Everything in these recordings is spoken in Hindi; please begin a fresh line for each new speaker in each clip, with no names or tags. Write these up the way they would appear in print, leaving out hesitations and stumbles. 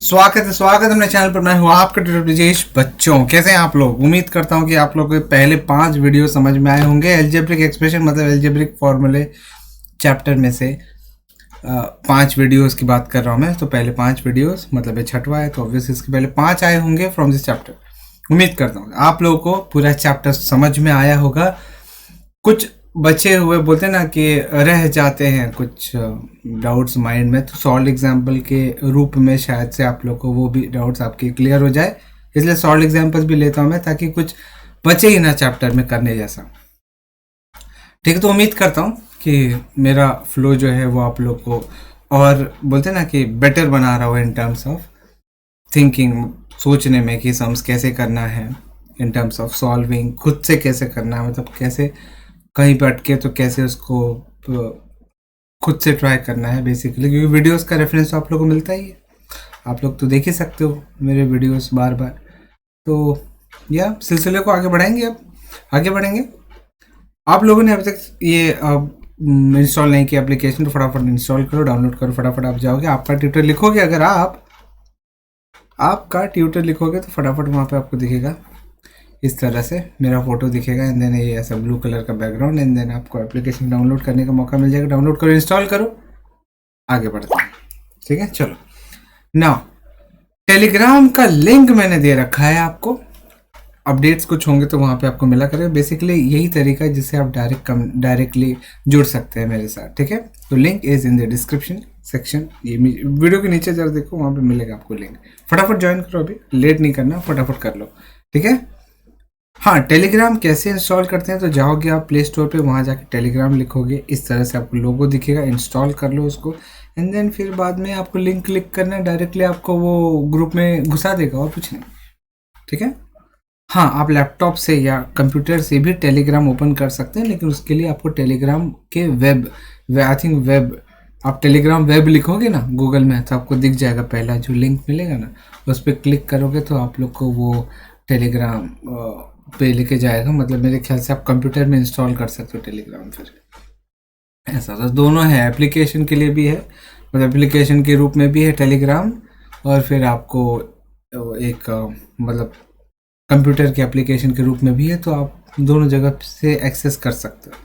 स्वागत अपने चैनल पर। मैं हूँ आपका ट्यूटर ब्रिजेश। बच्चों, कैसे हैं आप लोग? उम्मीद करता हूँ कि आप लोग के पहले 5 वीडियो समझ में आए होंगे। एल्जेब्रिक एक्सप्रेशन मतलब एल्जेब्रिक फॉर्मूले चैप्टर में से 5 वीडियोस की बात कर रहा हूँ मैं। तो पहले 5 वीडियोस मतलब ये छठवा है, तो ऑब्वियसली इसके पहले 5 आए होंगे फ्रॉम दिस चैप्टर। उम्मीद करता हूँ आप लोगों को पूरा चैप्टर समझ में आया होगा। कुछ बचे हुए बोलते हैं ना कि रह जाते हैं कुछ डाउट्स माइंड में, तो सॉल्व एग्जाम्पल के रूप में शायद से आप लोग को वो भी डाउट्स आपके क्लियर हो जाए। इसलिए सॉल्व एग्जाम्पल्स भी लेता हूँ मैं, ताकि कुछ बचे ही ना चैप्टर में करने जैसा। ठीक है, तो उम्मीद करता हूँ कि मेरा फ्लो जो है वो आप लोग को और बोलते हैं ना कि बेटर बना रहा हो इन टर्म्स ऑफ थिंकिंग, सोचने में कि सम्स कैसे करना है, इन टर्म्स ऑफ सॉल्विंग खुद से कैसे करना है, मतलब कैसे कहीं पे अटके तो कैसे उसको खुद से ट्राई करना है बेसिकली। क्योंकि वीडियोस का रेफरेंस तो आप लोगों को मिलता ही है, आप लोग तो देख ही सकते हो मेरे वीडियोस बार बार। तो या सिलसिले को आगे बढ़ाएंगे। अब आगे बढ़ेंगे। आप लोगों ने अभी तक ये इंस्टॉल नहीं किया एप्लीकेशन, तो फटाफट इंस्टॉल करो, डाउनलोड करो, फटाफट आप जाओगे। आपका ट्यूटर लिखोगे, अगर आपका ट्यूटर लिखोगे तो फटाफट वहाँ पे आपको दिखेगा इस तरह से मेरा फोटो दिखेगा, एंड देन ये ऐसा ब्लू कलर का बैकग्राउंड, एंड देन आपको एप्लीकेशन डाउनलोड करने का मौका मिल जाएगा। डाउनलोड करो, इंस्टॉल करो, आगे बढ़ते हैं। ठीक है, चलो। नाउ टेलीग्राम का लिंक मैंने दे रखा है आपको। अपडेट्स कुछ होंगे तो वहाँ पे आपको मिला करेगा। बेसिकली यही तरीका है जिससे आप डायरेक्टली जुड़ सकते हैं मेरे साथ। ठीक है, तो link is in the description section. ये वीडियो के नीचे जरा देखो, वहाँ पे मिलेगा आपको लिंक। फटाफट ज्वाइन करो, अभी लेट नहीं करना, फटाफट कर लो। ठीक है। हाँ, टेलीग्राम कैसे इंस्टॉल करते हैं? तो जाओगे आप प्ले स्टोर पे, वहाँ जाके टेलीग्राम लिखोगे, इस तरह से आपको लोगो दिखेगा, इंस्टॉल कर लो उसको, एंड देन फिर बाद में आपको लिंक क्लिक करना है, डायरेक्टली आपको वो ग्रुप में घुसा देगा और कुछ नहीं। ठीक है। हाँ, आप लैपटॉप से या कंप्यूटर से भी टेलीग्राम ओपन कर सकते हैं, लेकिन उसके लिए आपको टेलीग्राम के वेब आप टेलीग्राम वेब लिखोगे ना गूगल में, तो आपको दिख जाएगा पहला जो लिंक मिलेगा ना, उस पर क्लिक करोगे तो आप लोग को वो टेलीग्राम पे लेके जाएगा। मतलब मेरे ख्याल से आप कंप्यूटर में इंस्टॉल कर सकते हो टेलीग्राम। फिर ऐसा तो दोनों है, एप्लीकेशन के लिए भी है, मतलब एप्लीकेशन के रूप में भी है टेलीग्राम, और फिर आपको एक मतलब कंप्यूटर के एप्लीकेशन के रूप में भी है। तो आप दोनों जगह से एक्सेस कर सकते हो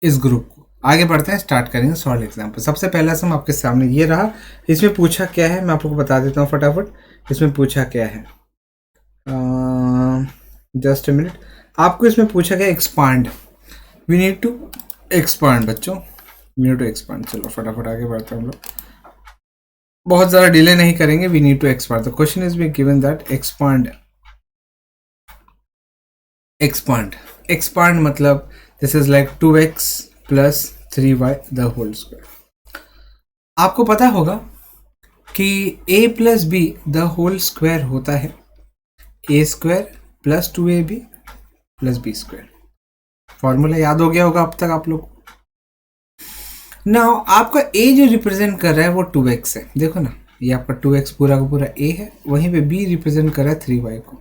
इस ग्रुप को। आगे बढ़ते हैं, स्टार्ट करेंगे सॉल्व एग्जाम्पल। सबसे पहला सम आपके सामने ये रहा। इसमें पूछा क्या है मैं आपको बता देता हूँ फटाफट। इसमें पूछा क्या है, जस्ट अ मिनट। आपको इसमें पूछा गया expand, we need to expand. बच्चों, वी नीड टू एक्सपांड। चलो फटाफट आगे बढ़ते हैं हम लोग, बहुत ज़्यादा डिले नहीं करेंगे। We need to expand. The question is been given that expand मतलब this is like 2x plus 3y the whole square. आपको पता होगा कि a plus B the whole square होता है a square plus 2ab plus B square. Formula याद हो गया होगा अब तक आप लोग। नाउ आपका a जो रिप्रेजेंट कर रहा है वो 2x है। देखो ना, ये आपका 2x पूरा का पूरा a है, वहीं पे b रिप्रेजेंट कर रहा है 3y को।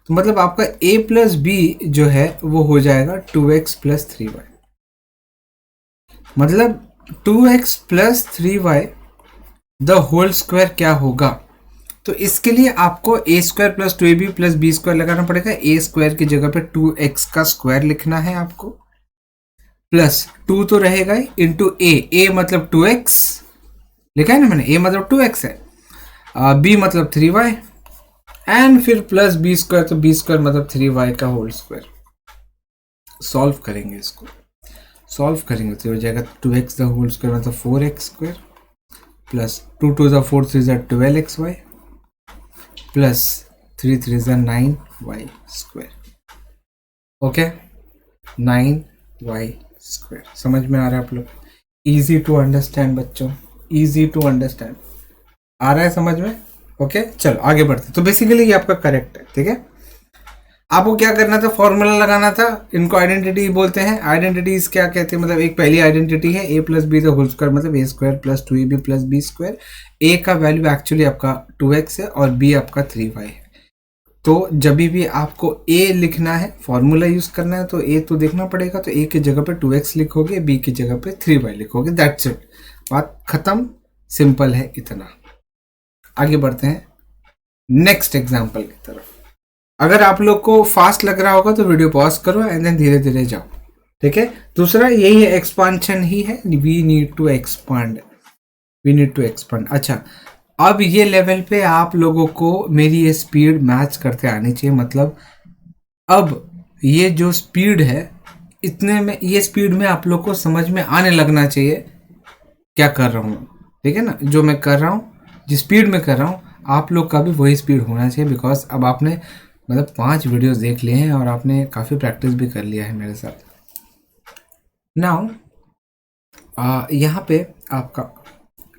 तो मतलब आपका a प्लस बी जो है वो हो जाएगा 2x प्लस 3y। मतलब 2x plus 3y the whole square क्या होगा? तो इसके लिए आपको a square plus 2ab plus B square लगाना पड़ेगा। a स्क्वायर की जगह पे 2x का स्क्वायर लिखना है आपको, प्लस 2 तो रहेगा ही, इंटू a मतलब 2x लिखा है ना मैंने, a मतलब 2x है, b मतलब 3y, एंड फिर प्लस बी स्क्वायर, तो बी स्क्वायर मतलब 3y का होल स्क्वायर। सॉल्व करेंगे इसको, सॉल्व करेंगे तो हो जाएगा 2x द होल स्क्वायर मतलब 4x square, plus 2 to the 4 3 the 12xy, plus 3 3 the 9y square. Okay, 9y square. समझ में आ रहा है आप लोग? इजी टू अंडरस्टैंड बच्चों, इजी टू अंडरस्टैंड। आ रहा है समझ में? ओके, चलो आगे बढ़ते। तो बेसिकली ये आपका करेक्ट है। ठीक है, आपको क्या करना था, फॉर्मूला लगाना था। इनको आइडेंटिटी बोलते हैं। आइडेंटिटीज क्या कहते हैं? मतलब एक पहली आइडेंटिटी है a plus B the whole square मतलब a square plus 2ab plus B square. a का वैल्यू एक्चुअली आपका 2x है और b आपका 3y है। तो जब भी आपको a लिखना है, फॉर्मूला यूज करना है, तो a तो देखना पड़ेगा। तो a की जगह पे 2x लिखोगे, b की जगह पे 3y लिखोगे, दैट्स इट, बात खत्म। सिंपल है इतना। आगे बढ़ते हैं नेक्स्ट एग्जाम्पल की तरफ। अगर आप लोग को फास्ट लग रहा होगा तो वीडियो पॉज करो एंड देन धीरे धीरे जाओ, ठीक है। दूसरा यही है, एक्सपांशन ही है, we need to expand, we need to expand. अच्छा, अब ये लेवल पे आप लोगों को मेरी ये स्पीड मैच करते आनी चाहिए, मतलब अब ये जो स्पीड है इतने में, ये स्पीड में आप लोग को समझ में आने लगना चाहिए क्या कर रहा हूँ, ठीक है ना। जो मैं कर रहा हूँ, जिस स्पीड में कर रहा हूँ, आप लोग का भी वही स्पीड होना चाहिए, बिकॉज अब आपने मतलब 5 वीडियोस देख लिए हैं और आपने काफ़ी प्रैक्टिस भी कर लिया है मेरे साथ। नाउ यहाँ पे आपका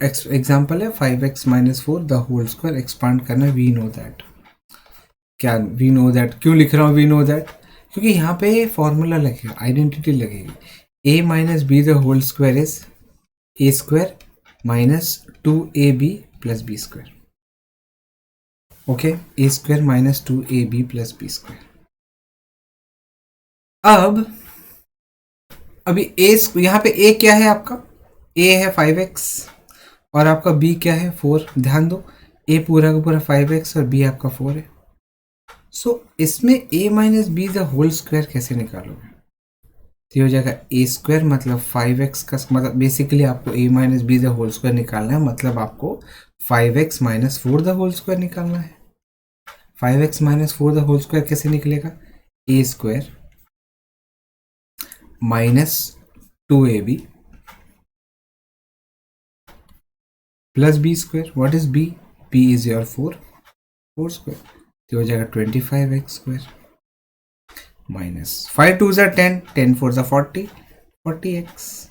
एग्जाम्पल है 5x - 4 the whole square, expand करना। वी नो दैट, क्या वी नो दैट क्यों लिख रहा हूँ वी नो दैट, क्योंकि यहाँ पे फॉर्मूला लगेगा, आइडेंटिटी लगेगी। a - b the whole square is a square minus 2ab plus b square. Okay, a square minus 2ab plus b square. अब अभी यहाँ पे a क्या है आपका, a है 5x और आपका b क्या है 4। ध्यान दो, a पूरा का पूरा 5x और b आपका 4 है। सो इसमें a minus B the whole square कैसे निकालोगे, तो ये हो जाएगा a स्क्वायर मतलब 5x का, मतलब बेसिकली आपको a minus B the whole square निकालना है, मतलब आपको 5x minus 4 the whole square निकालना है। 5x minus 4 the whole square कैसे निकलेगा, a square minus 2ab plus b square. What is b, b is your 4 square, तो हो जाएगा 25x स्क्वायर माइनस 5 2 ज़ा 10, 10 4 ज़ा 40, 40x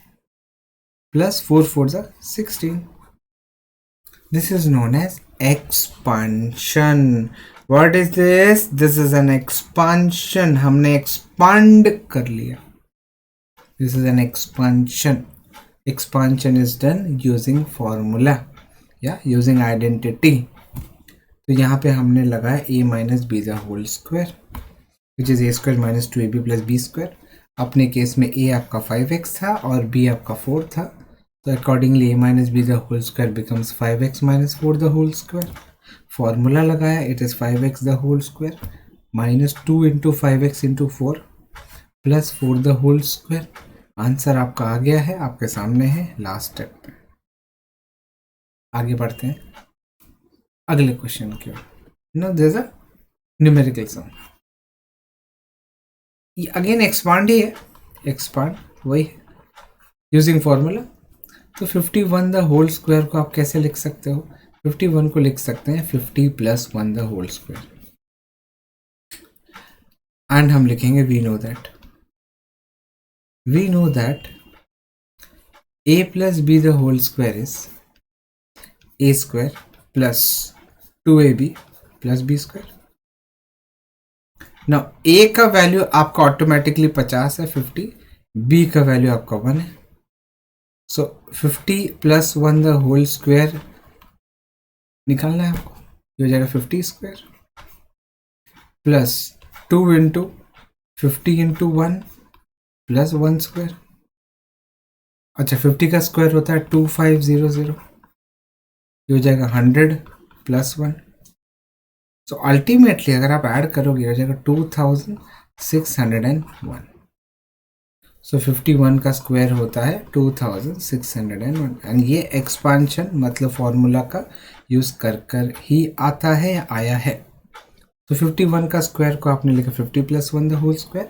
प्लस 4 4 ज़ा 16। This is known as expansion. What is this, this is an expansion, हमने एक्सपांड कर लिया। This is an expansion. Expansion is done using formula या यूजिंग आइडेंटिटी। तो यहाँ पे हमने लगाया a minus B the whole square which is a square minus 2ab plus b square. अपने केस में a आपका 5x था और b आपका 4 था, तो accordingly a minus B the whole square becomes 5x minus 4 the whole square. Formula लगाया, it is 5x the whole square minus 2 into 5x into 4 plus 4 the whole square. Answer आपका आ गया है, आपके सामने है लास्ट स्टेप पे। आगे बढ़ते हैं अगले क्वेश्चन की ओर। No there is a numerical sum, ये अगेन एक्सपांड ही है, एक्सपांड वही है यूजिंग फॉर्मूला। तो 51 द होल स्क्वायर को आप कैसे लिख सकते हो, 51 को लिख सकते हैं 50 plus 1 the whole square, and हम लिखेंगे we know that a plus b the whole square is a square plus 2ab plus b square. ना a का वैल्यू आपका ऑटोमेटिकली 50 है, 50, b का वैल्यू आपका 1 है। So 50 plus 1 the whole square निकालना है आपको, ये हो जाएगा 50 square plus 2 into 50 into 1 plus 1 square. अच्छा, 50 का स्क्वायर होता है 2500, ये हो जाएगा 100 प्लस 1। सो अल्टीमेटली अगर आप ऐड करोगे हो जाएगा 2601। सो 51 का स्क्वायर होता है 2601, एंड ये एक्सपांशन मतलब फॉर्मूला का यूज कर ही आता है या आया है। तो 51 का स्क्वायर को आपने लिखा 50 plus 1 the whole square,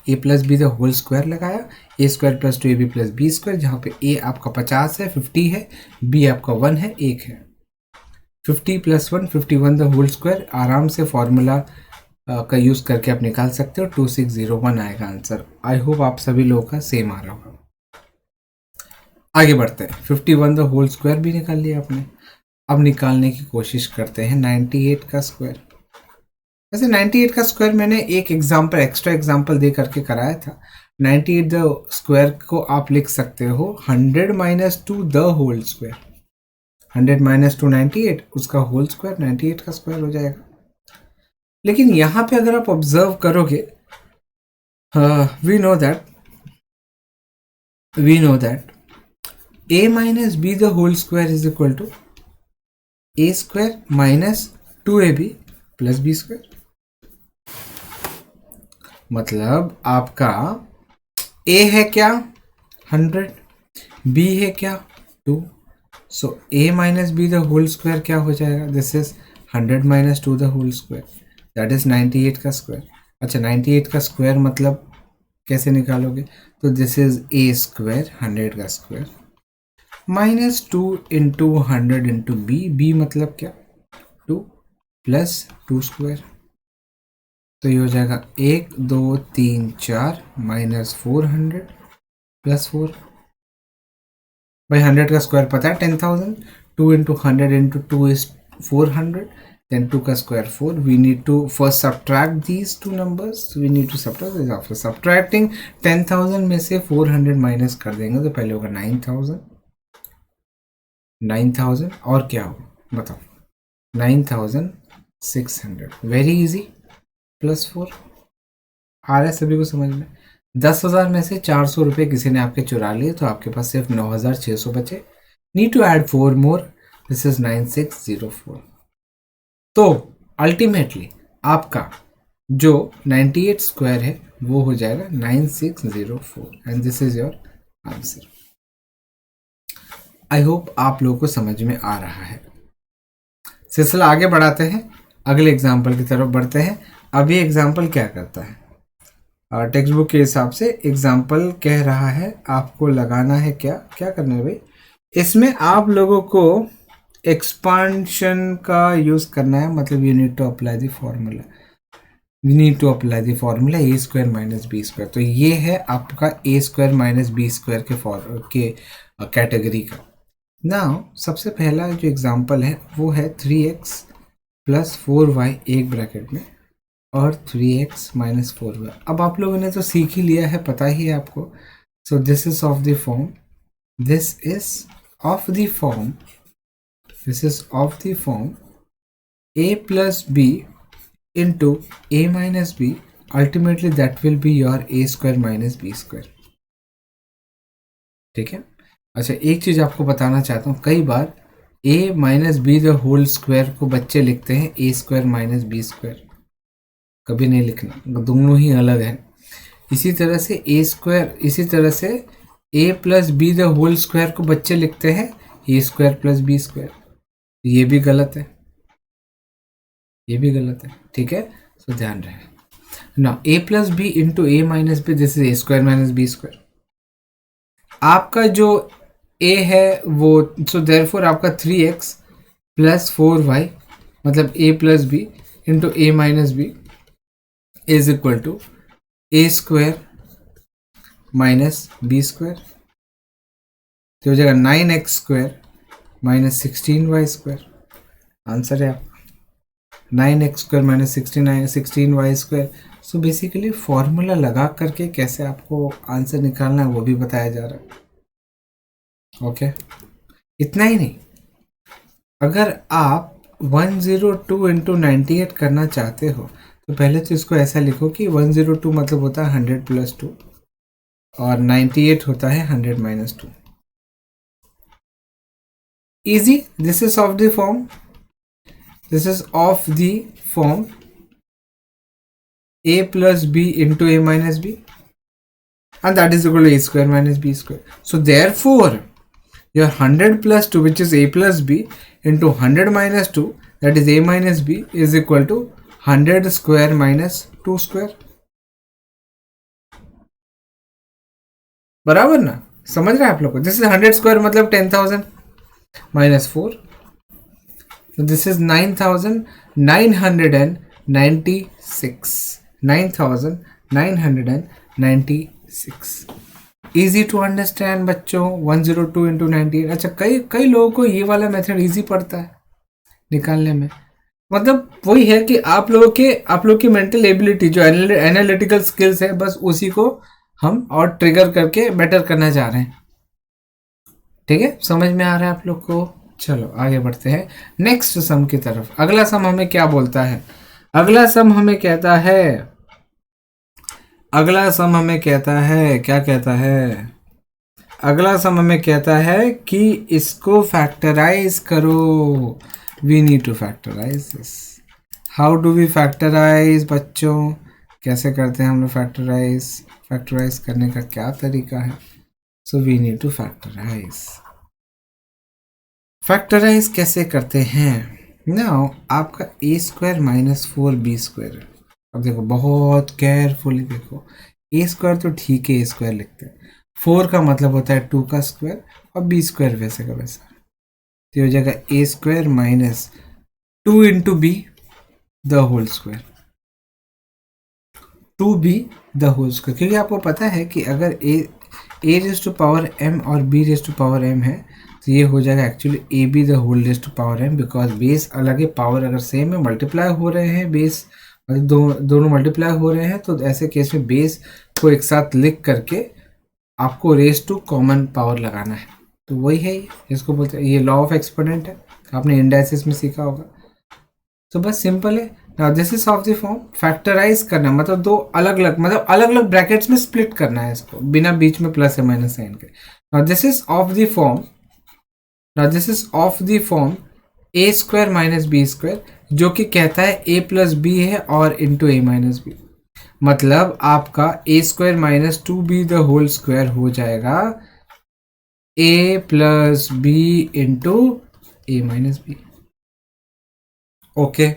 a plus B the whole square लगाया, a square plus 2ab plus b square, जहाँ पे a आपका 50 है, 50 है, b आपका 1 है, 1 है। 50 प्लस 1 51 द होल स्क्वायर आराम से फॉर्मूला का यूज़ करके आप निकाल सकते हो, 2601 आएगा आंसर। आई होप आप सभी लोगों का सेम आ रहा होगा। आगे बढ़ते हैं, 51 द होल स्क्वायर भी निकाल लिया आपने। अब निकालने की कोशिश करते हैं 98 का स्क्वायर। वैसे 98 का स्क्वायर मैंने एक एग्जाम्पल, एक्स्ट्रा एग्जाम्पल दे करके कराया था। 98 द स्क्वायर को आप लिख सकते हो 100 minus 2 the whole square. 100 minus 2 98, उसका होल स्क्वायर 98 का स्क्वायर हो जाएगा। लेकिन यहाँ पे अगर आप ऑब्जर्व करोगे, we know that a minus B the whole square is equal to a square minus 2ab plus B square. मतलब आपका ए है क्या 100, बी है क्या 2, so a minus B the whole square क्या हो जाएगा, this is 100 minus 2 the whole square, that is 98 का स्क्वायर। अच्छा 98 का स्क्वायर मतलब कैसे निकालोगे, तो दिस इज a स्क्वायर 100 का square minus 2 into 100 into b मतलब क्या 2 प्लस 2 स्क्वायर, तो ये हो जाएगा 1 2 3 4 माइनस 400 प्लस 4। भाई 100 का स्क्वायर पता है 10,000, 2 इंटू 100 इंटू 2 इज 400, then 2 का square 4। we need to first subtract these two numbers, we need to subtract this। after subtracting 10,000 में से 400 माइनस कर देंगे तो पहले होगा 9,000 और क्या होगा बताओ 9,600, वेरी इजी, प्लस 4 आ रहा है सभी को समझ में। 10,000 में से 400 रुपये किसी ने आपके चुरा लिए तो आपके पास सिर्फ 9,600 बचे। Need to add 4 more, this is 9604। तो अल्टीमेटली आपका जो 98 स्क्वायर है वो हो जाएगा 9604 and this is your answer. I hope आप लोगों को समझ में आ रहा है। सिलसिला आगे बढ़ाते हैं, अगले एग्जाम्पल की तरफ बढ़ते हैं। अभी एग्जाम्पल क्या करता है, टेक्स्ट बुक के हिसाब से एग्जाम्पल कह रहा है आपको लगाना है क्या क्या करना है भाई, इसमें आप लोगों को एक्सपांशन का यूज करना है। मतलब you need to apply the formula, you need to apply the formula a square minus b square. तो ये है आपका ए स्क्वायर माइनस बी स्क्वायर के कैटेगरी का। नाउ सबसे पहला जो एग्जाम्पल है वो है 3x प्लस 4y एक ब्रैकेट में और 3x माइनस 4y। अब आप लोगों ने तो सीख ही लिया है, पता ही है आपको। So this is of the form, this is of the form, this is of the form a plus B into A minus b, ultimately that will be your a square minus b square. ठीक है। अच्छा एक चीज आपको बताना चाहता हूँ, कई बार a minus B the whole square को बच्चे लिखते हैं a square minus b square, कभी नहीं लिखना, दोनों ही अलग है। इसी तरह से ए स्क्वायर, इसी तरह से a plus B the whole square को बच्चे लिखते हैं a square plus B square, ये भी गलत है, ये भी गलत है। ठीक है, तो ध्यान रहे ना। a plus B into A minus b, this is a square minus b square. आपका जो a है वो, सो देयरफॉर आपका 3x प्लस 4y मतलब a plus B into A minus b is equal to a square minus b square. तो हो जाएगा 9x square minus 16y square. Answer है आपका 9x square minus 16y square. So basically formula लगा करके कैसे आपको आंसर निकालना है वो भी बताया जा रहा है। ओके इतना ही नहीं, अगर आप 102 इंटू 98 करना चाहते हो तो पहले तो इसको ऐसा लिखो कि 102 मतलब होता है 100 प्लस 2 और 98 होता है 100 minus 2। Easy, this is of the form, this is of the form a plus b into a minus b and that is equal to a square minus b square. So therefore your 100 plus 2 which is a plus b into 100 minus 2 that is a minus b is equal to 100 square minus 2 square. बराबर ना, समझ रहे हैं आप लोग को। दिस इज 100 स्क्वायर मतलब 10,000 minus 4, this is 9,996 9,996। Easy to understand बच्चों, 102 इंटू 98। अच्छा कई लोगों को ये वाला मेथड इजी पड़ता है निकालने में। मतलब वही है कि आप लोगों की मेंटल एबिलिटी जो एनालिटिकल स्किल्स है, बस उसी को हम और ट्रिगर करके बेटर करना चाह रहे हैं। ठीक है, समझ में आ रहा है आप लोग को। चलो आगे बढ़ते हैं नेक्स्ट सम की तरफ। अगला सम हमें क्या बोलता है, अगला सम हमें कहता है, अगला सम हमें कहता है, क्या कहता है, अगला सम हमें कहता है कि इसको फैक्टराइज करो। We need to factorise this. How do we factorise बच्चों, कैसे करते हैं हम लोग फैक्टराइज? फैक्टराइज करने का क्या तरीका है? So we need to factorise. Factorise कैसे करते हैं? नाउ आपका ए स्क्वायर माइनस 4b²। अब देखो बहुत केयरफुली देखो, ए स्क्वायर तो ठीक है, ए स्क्वायर लिखते हैं, 4 का मतलब होता है 2 का स्क्वायर और बी स्क्वायर वैसे का वैसा, तो हो जाएगा A square minus 2 into B the whole square, 2b the whole square. क्योंकि आपको पता है कि अगर A raise to power m और b raise to power m है तो ये हो जाएगा actually A B the whole raise to power m, because base अलग है, पावर अगर सेम है, मल्टीप्लाई हो रहे हैं बेस, दोनों मल्टीप्लाई हो रहे हैं, तो ऐसे केस में बेस को एक साथ लिख करके आपको रेज टू कॉमन पावर लगाना है। तो वही है इसको बोलते हैं, ये लॉ ऑफ एक्सपोनेंट है, आपने इंडाइसिस में सीखा होगा। तो बस सिंपल है। Now this is of the form. Factorise करना मतलब दो अलग अलग ब्रैकेट्स में स्प्लिट करना है इसको, बिना बीच में प्लस या माइनस साइन के। Now this is of the form, a square minus b square, जो कि कहता है ए प्लस बी है और इंटू ए माइनस बी। मतलब आपका ए square minus 2b the whole square हो जाएगा A plus B into A minus B. Okay,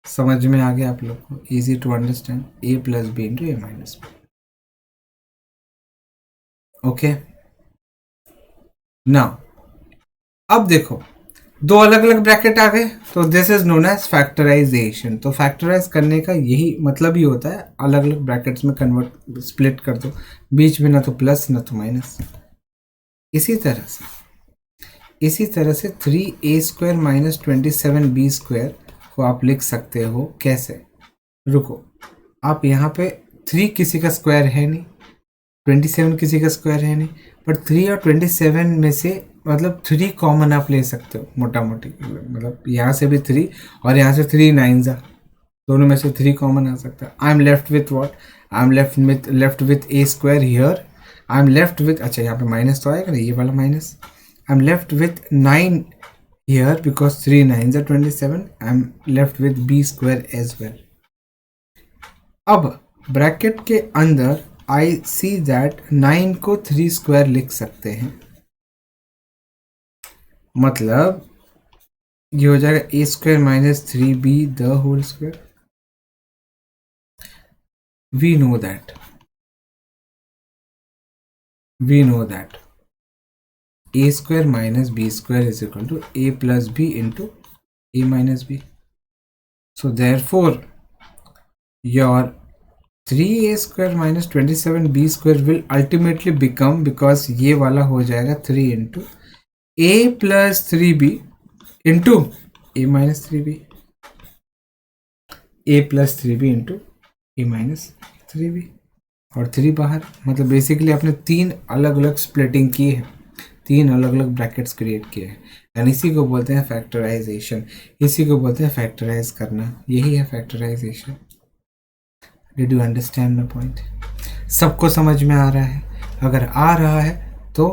समझ में आ गया आप लोग को? Easy to understand, A plus B into A minus B. Okay, now अब देखो दो अलग अलग ब्रैकेट आ गए, तो this is known as factorisation. तो फैक्टराइज करने का यही मतलब ही होता है, अलग अलग ब्रैकेट्स में कन्वर्ट स्प्लिट कर दो, बीच में ना तो प्लस ना तो माइनस। इसी तरह से 3a square minus 27b square को आप लिख सकते हो। कैसे? रुको, आप यहाँ पे 3 किसी का स्क्वायर है नहीं, 27 किसी का स्क्वायर है नहीं, पर 3 और 27 में से मतलब 3 कॉमन आप ले सकते हो मोटा मोटी, मतलब यहाँ से भी 3 और यहाँ से 3 9 दोनों में से 3 कॉमन आ सकता है। I am left with what? I am left with A square here, I am left with, अच्छा यहाँ पे माइनस तो आएगा ना, ये वाला minus, I am left with 9 here because 3 9s are 27. I'm left with b square as well. अब ब्रैकेट के अंदर I see that 9 को 3 स्क्वायर लिख सकते हैं, मतलब ये हो जाएगा a square minus 3b the whole square. We know that a square minus b square is equal to a plus b into a minus b. So therefore your 3a square minus 27b square will ultimately become, because ये वाला हो जाएगा 3 into a plus 3b into a minus 3b, a plus 3b into a minus 3b, और 3 बाहर, मतलब बेसिकली आपने 3 अलग अलग स्प्लिटिंग की है, 3 अलग अलग ब्रैकेट्स क्रिएट किए हैं, एंड इसी को बोलते हैं फैक्टराइजेशन, इसी को बोलते हैं फैक्टराइज करना, यही है factorisation. Did you understand my point? सबको समझ में आ रहा है? अगर आ रहा है तो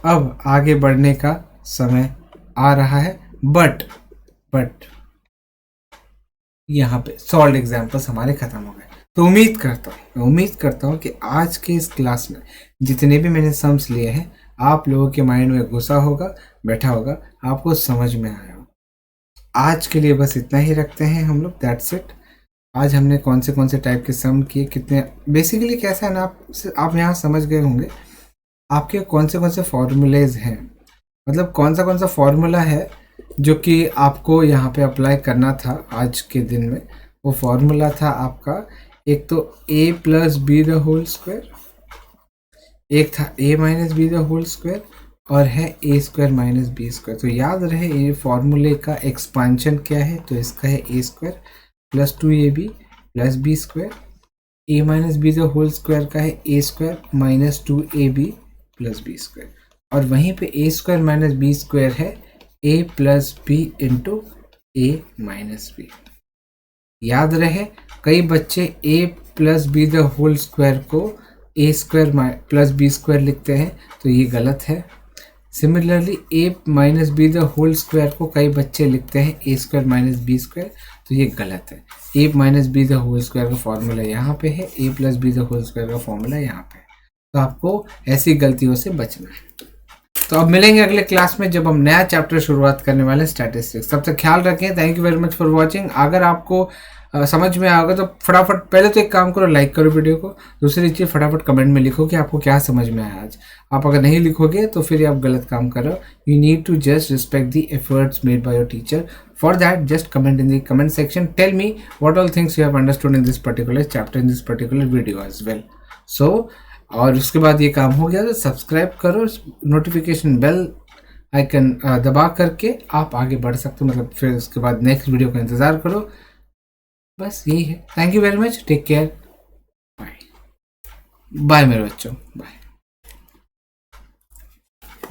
अब आगे बढ़ने का समय आ रहा है, बट यहाँ पे सॉल्व एग्जाम्पल्स हमारे खत्म हो गए। तो उम्मीद करता हूँ कि आज के इस क्लास में जितने भी मैंने सम्स लिए हैं आप लोगों के माइंड में घुसा होगा, बैठा होगा, आपको समझ में आया हो। आज के लिए बस इतना ही रखते हैं हम लोग, दैट्स इट। आज हमने कौन से टाइप के सम किए, कितने, बेसिकली कैसा है ना, आप यहाँ समझ गए होंगे आपके कौन से फॉर्मूलेज हैं, मतलब कौन सा फॉर्मूला है जो कि आपको यहाँ पे अप्लाई करना था आज के दिन में। वो फॉर्मूला था आपका, एक तो a plus B the whole square, एक था a minus B the whole square, और है a square minus b square. तो याद रहे ये फॉर्मूले का एक्सपांशन क्या है, तो इसका है a square plus 2ab plus B square, a minus B the whole square का है a square minus 2ab plus B square, और वहीं पे a square minus b square है a plus B into a minus b. याद रहे कई बच्चे a plus B the whole square को a square plus B square लिखते हैं, तो ये गलत है। Similarly a minus B the whole square को कई बच्चे लिखते हैं a square minus b square, तो ये गलत है। a minus B the whole square का फॉर्मूला यहाँ पे है, a plus B the whole square का फॉर्मूला यहाँ पे है। तो आपको ऐसी गलतियों से बचना है। तो अब मिलेंगे अगले क्लास में जब हम नया चैप्टर शुरुआत करने वाले हैं स्टैटिस्टिक्स। तब तक ख्याल रखें। Thank you very much for watching. अगर आपको समझ में आएगा तो फटाफट पहले तो एक काम करो, लाइक करो वीडियो को। दूसरी चीज़, फटाफट कमेंट में लिखो कि आपको क्या समझ में आया आज। आप अगर नहीं लिखोगे तो फिर आप गलत काम करो। You need to just respect the efforts made by your teacher. For that just comment in the comment section, tell me what all things you have understood in this particular chapter, in this particular video as well. So और उसके बाद ये काम हो गया तो सब्सक्राइब करो, नोटिफिकेशन बेल आइकन दबा करके आप आगे बढ़ सकते हो। मतलब फिर उसके बाद नेक्स्ट वीडियो का इंतज़ार करो। बस यही है। Thank you very much, take care, bye bye मेरे बच्चों, बाय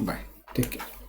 बाय, टेक केयर।